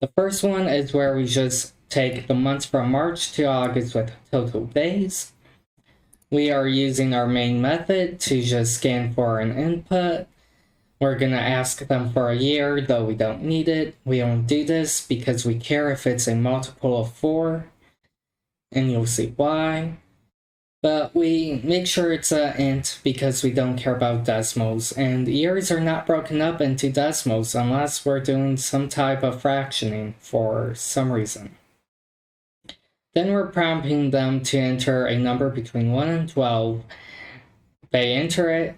The first one is where we just take the months from March to August with total days. We are using our main method to just scan for an input. We're going to ask them for a year, though we don't need it. We don't do this because we care if it's a multiple of 4, and you'll see why. But we make sure it's an int because we don't care about decimals, and years are not broken up into decimals unless we're doing some type of fractioning for some reason. Then we're prompting them to enter a number between 1 and 12. They enter it.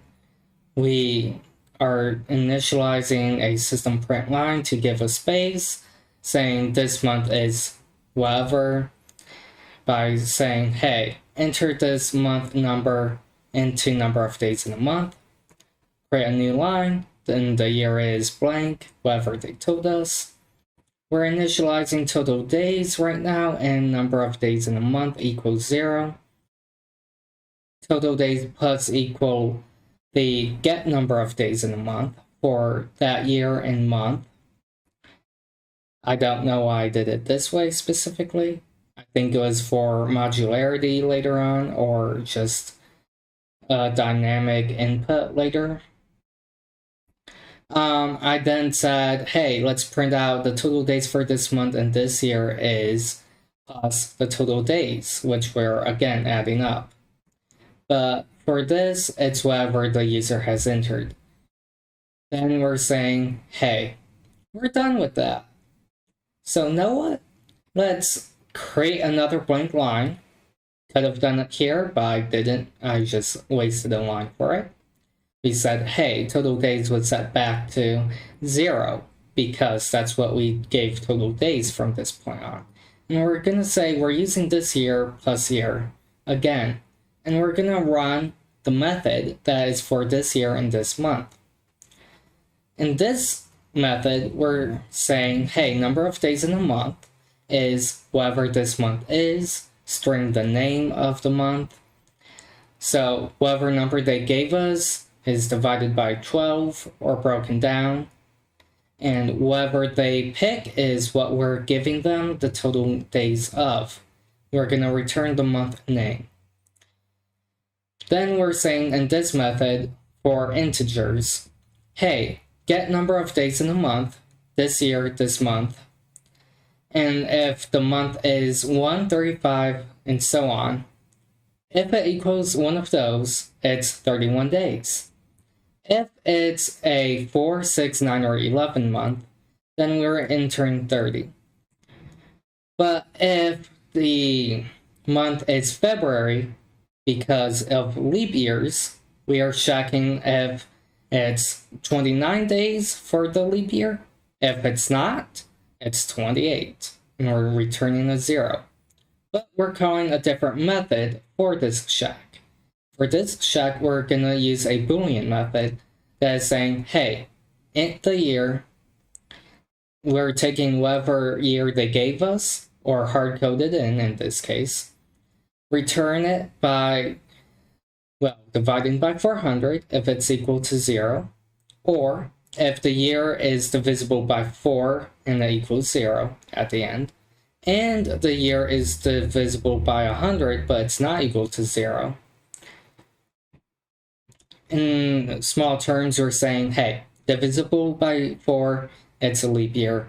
We are initializing a system print line to give a space, saying this month is whatever, by saying, hey, enter this month number into number of days in a month, create a new line, then the year is blank, whatever they told us. We're initializing total days right now, and number of days in a month equals 0. Total days plus equal the get number of days in a month for that year and month. I don't know why I did it this way specifically. I think it was for modularity later on, or just a dynamic input later. I then said, hey, let's print out the total days for this month and this year is plus the total days, which we're again adding up. But for this, it's whatever the user has entered. Then we're saying, hey, we're done with that. So know what? Let's create another blank line. Could have done it here, but I didn't. I just wasted a line for it. We said, hey, total days was set back to 0 because that's what we gave total days from this point on. And we're going to say we're using this year plus year again. And we're going to run the method that is for this year and this month. In this method, we're saying, hey, number of days in a month is whatever this month is, string the name of the month. So whatever number they gave us is divided by 12 or broken down. And whatever they pick is what we're giving them the total days of. We're going to return the month name. Then we're saying in this method for integers, hey, get number of days in a month, this year, this month. And if the month is 1, 35, and so on, if it equals one of those, it's 31 days. If it's a 4, 6, 9, or 11 month, then we're entering 30. But if the month is February, because of leap years, we are checking if it's 29 days for the leap year. If it's not, it's 28, and we're returning a 0. But we're calling a different method for this check. For this check, we're going to use a Boolean method that is saying, hey, int the year. We're taking whatever year they gave us, or hard-coded in this case. Return it by, well, dividing by 400 if it's equal to 0, or if the year is divisible by 4 and it equals 0 at the end, and the year is divisible by 100 but it's not equal to 0. In small terms, we're saying, hey, divisible by 4, it's a leap year.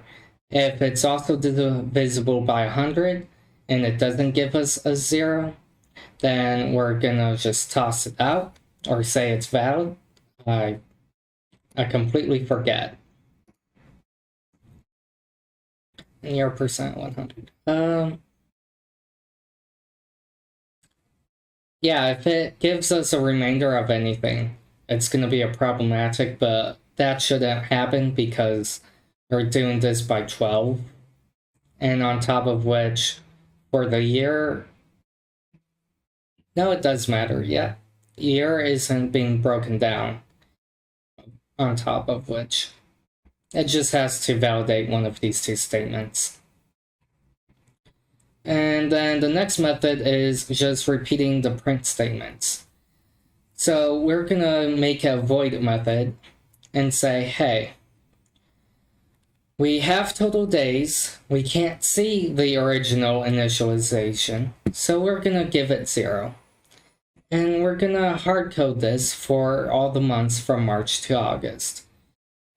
If it's also divisible by 100 and it doesn't give us a 0, then we're gonna just toss it out or say it's valid. I completely forget. Year percent 100. Yeah, if it gives us a remainder of anything, it's gonna be a problematic, but that shouldn't happen because we're doing this by 12. And on top of which, for the year, no, it does matter, yeah. Year isn't being broken down, on top of which. It just has to validate one of these two statements. And then the next method is just repeating the print statements. So we're gonna make a void method and say, hey, We have total days. We can't see the original initialization, so we're gonna give it 0. And we're gonna hard code this for all the months from March to August.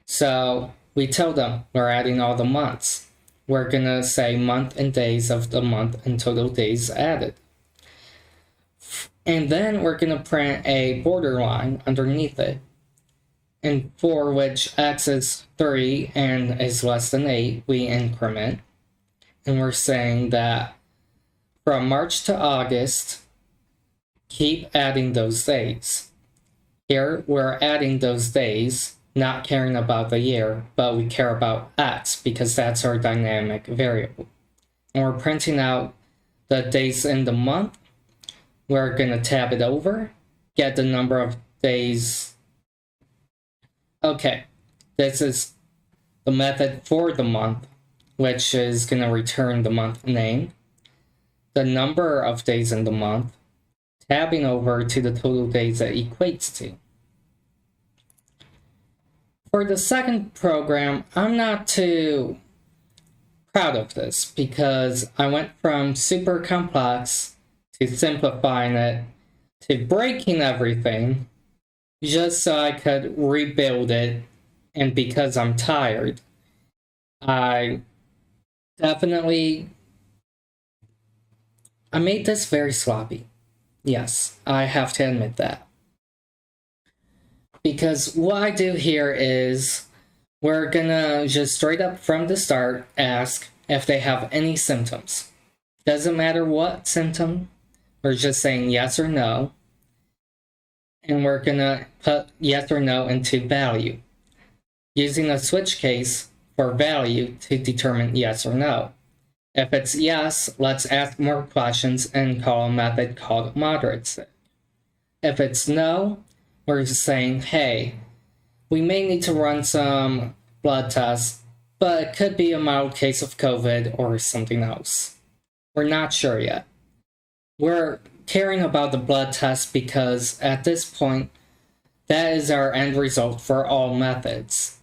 So we tell them we're adding all the months. We're gonna say month and days of the month and total days added. And then we're gonna print a border line underneath it, and for which x is 3 and is less than 8, we increment. And we're saying that from March to August, keep adding those days. Here, we're adding those days, not caring about the year, but we care about x because that's our dynamic variable. And we're printing out the days in the month. We're going to tab it over, get the number of days. Okay, this is the method for the month, which is going to return the month name, the number of days in the month, tabbing over to the total days that equates to. For the second program, I'm not too proud of this because I went from super complex to simplifying it to breaking everything just so I could rebuild it. And because I'm tired, I made this very sloppy. Yes, I have to admit that. Because what I do here is we're gonna just straight up from the start ask if they have any symptoms. Doesn't matter what symptom, we're just saying yes or no. And we're gonna put yes or no into value, using a switch case for value to determine yes or no. If it's yes, let's ask more questions and call a method called moderate. If it's no, we're just saying, hey, we may need to run some blood tests, but it could be a mild case of COVID or something else. We're not sure yet. We're caring about the blood test because at this point, that is our end result for all methods.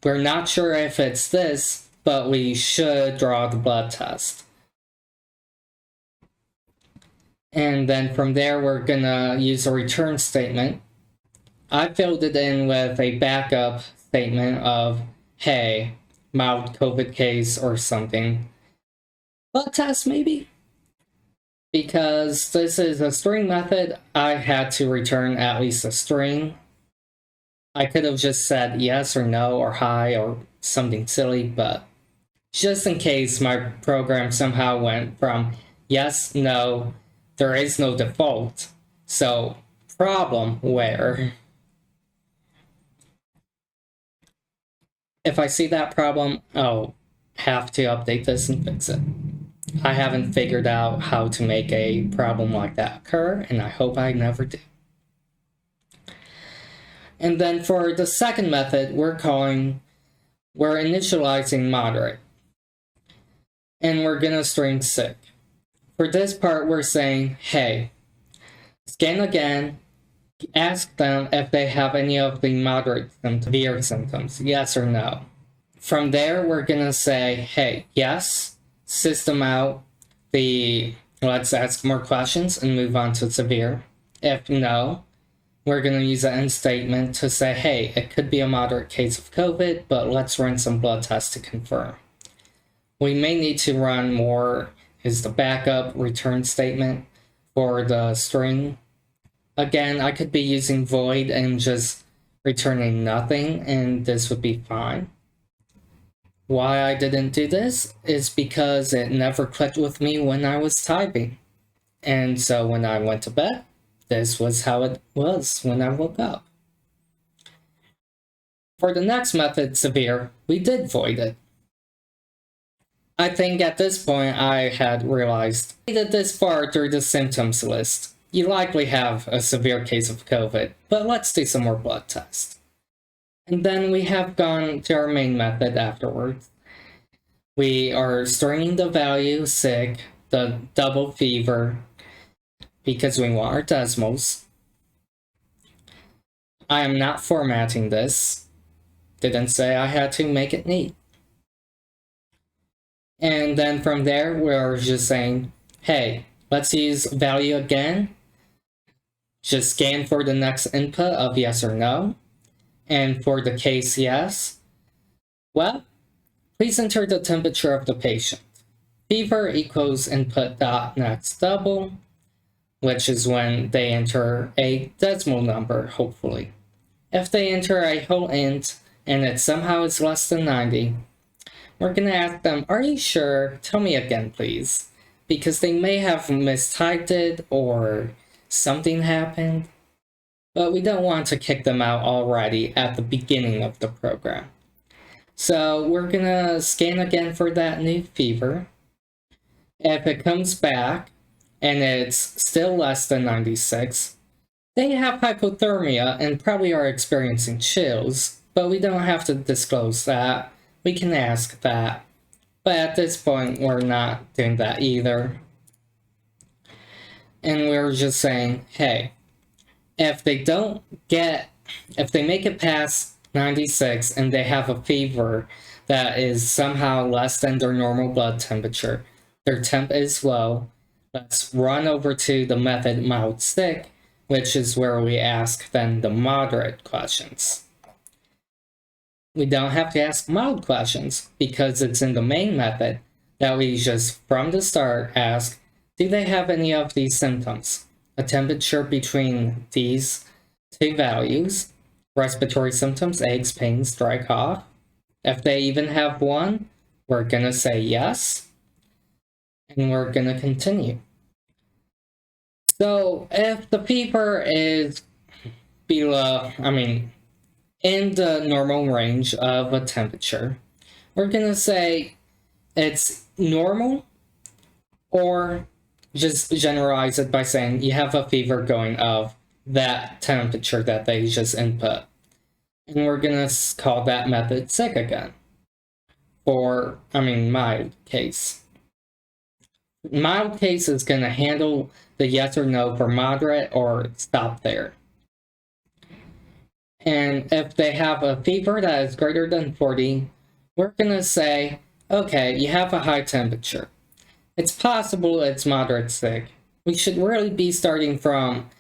We're not sure if it's this, but we should draw the blood test. And then from there, we're gonna use a return statement. I filled it in with a backup statement of, hey, mild COVID case or something. Blood test, maybe? Because this is a string method, I had to return at least a string. I could have just said yes or no or hi or something silly, but just in case my program somehow went from yes, no, there is no default. So, problem where? If I see that problem, I'll have to update this and fix it. I haven't figured out how to make a problem like that occur, and I hope I never do. And then for the second method, we're initializing moderate. And we're gonna string sick. For this part, we're saying, hey, scan again, ask them if they have any of the moderate severe symptoms, yes or no. From there, we're gonna say, hey, yes, system out let's ask more questions and move on to severe. If no, we're gonna use an end statement to say, hey, it could be a moderate case of COVID, but let's run some blood tests to confirm. We may need to run more is the backup return statement for the string. Again, I could be using void and just returning nothing, and this would be fine. Why I didn't do this is because it never clicked with me when I was typing. And so when I went to bed, this was how it was when I woke up. For the next method, severe, we did void it. I think at this point I had realized that this far through the symptoms list, you likely have a severe case of COVID, but let's do some more blood tests. And then we have gone to our main method afterwards. We are stringing the value sick, the double fever, because we want our decimals. I am not formatting this. Didn't say I had to make it neat. And then from there, we're just saying, hey, let's use value again. Just scan for the next input of yes or no. And for the case yes, well, please enter the temperature of the patient. Fever equals input dot next double, which is when they enter a decimal number, hopefully. If they enter a whole int and it somehow is less than 90, we're going to ask them, are you sure? Tell me again, please. Because they may have mistyped it or something happened. But we don't want to kick them out already at the beginning of the program. So we're going to scan again for that new fever. If it comes back and it's still less than 96, they have hypothermia and probably are experiencing chills, but we don't have to disclose that. We can ask that. But at this point, we're not doing that either. And we're just saying, hey, if they make it past 96 and they have a fever that is somehow less than their normal blood temperature, their temp is low, let's run over to the method mild sick, which is where we ask then the moderate questions. We don't have to ask mild questions because it's in the main method that we just from the start ask, do they have any of these symptoms? A temperature between these two values, respiratory symptoms, aches, pains, dry cough. If they even have one, we're gonna say yes, and we're gonna continue. So if the fever is below, in the normal range of a temperature, we're gonna say it's normal, or just generalize it by saying you have a fever going of that temperature that they just input. And we're gonna call that method sick again. Or, mild case. Mild case is gonna handle the yes or no for moderate or stop there. And if they have a fever that is greater than 40, we're gonna say, okay, you have a high temperature. It's possible it's moderate sick. We should really be starting from,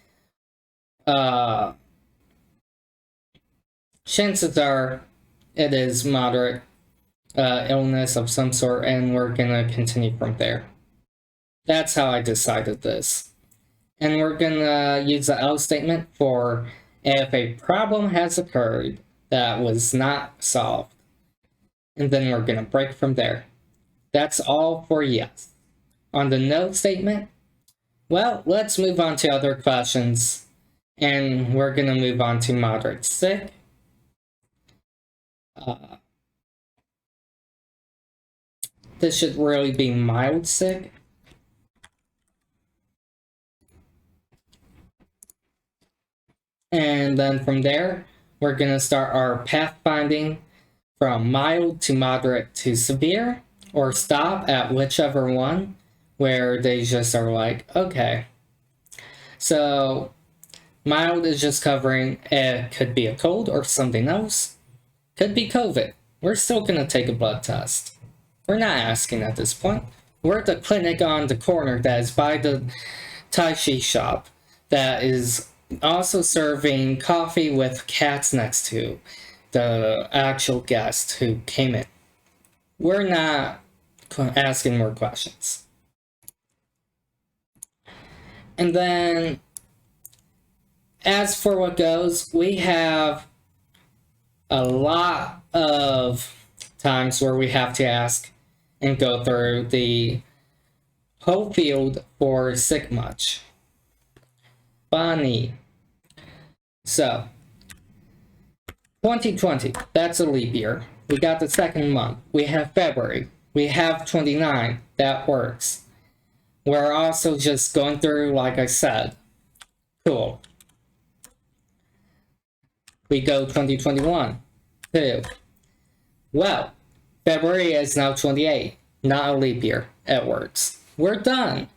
chances are it is moderate illness of some sort, and we're gonna continue from there. That's how I decided this. And we're gonna use the else statement for if a problem has occurred that was not solved. And then we're gonna break from there. That's all for yes. On the no statement, well, let's move on to other questions. And we're gonna move on to moderate sick. This should really be mild sick. And then from there, we're gonna start our pathfinding from mild to moderate to severe, or stop at whichever one, where they just are like, okay. So mild is just covering it could be a cold or something else. Could be COVID. We're still gonna take a blood test. We're not asking at this point. We're at the clinic on the corner that is by the Tai Chi shop that is also serving coffee with cats next to the actual guest who came in. We're not asking more questions. And then, as for what goes, we have a lot of times where we have to ask and go through the whole field for sick much. Funny. So, 2020, that's a leap year. We got the second month. We have February. We have 29. That works. We're also just going through, like I said. Cool. We go 2021. 2. Well, February is now 28. Not a leap year. It works. We're done.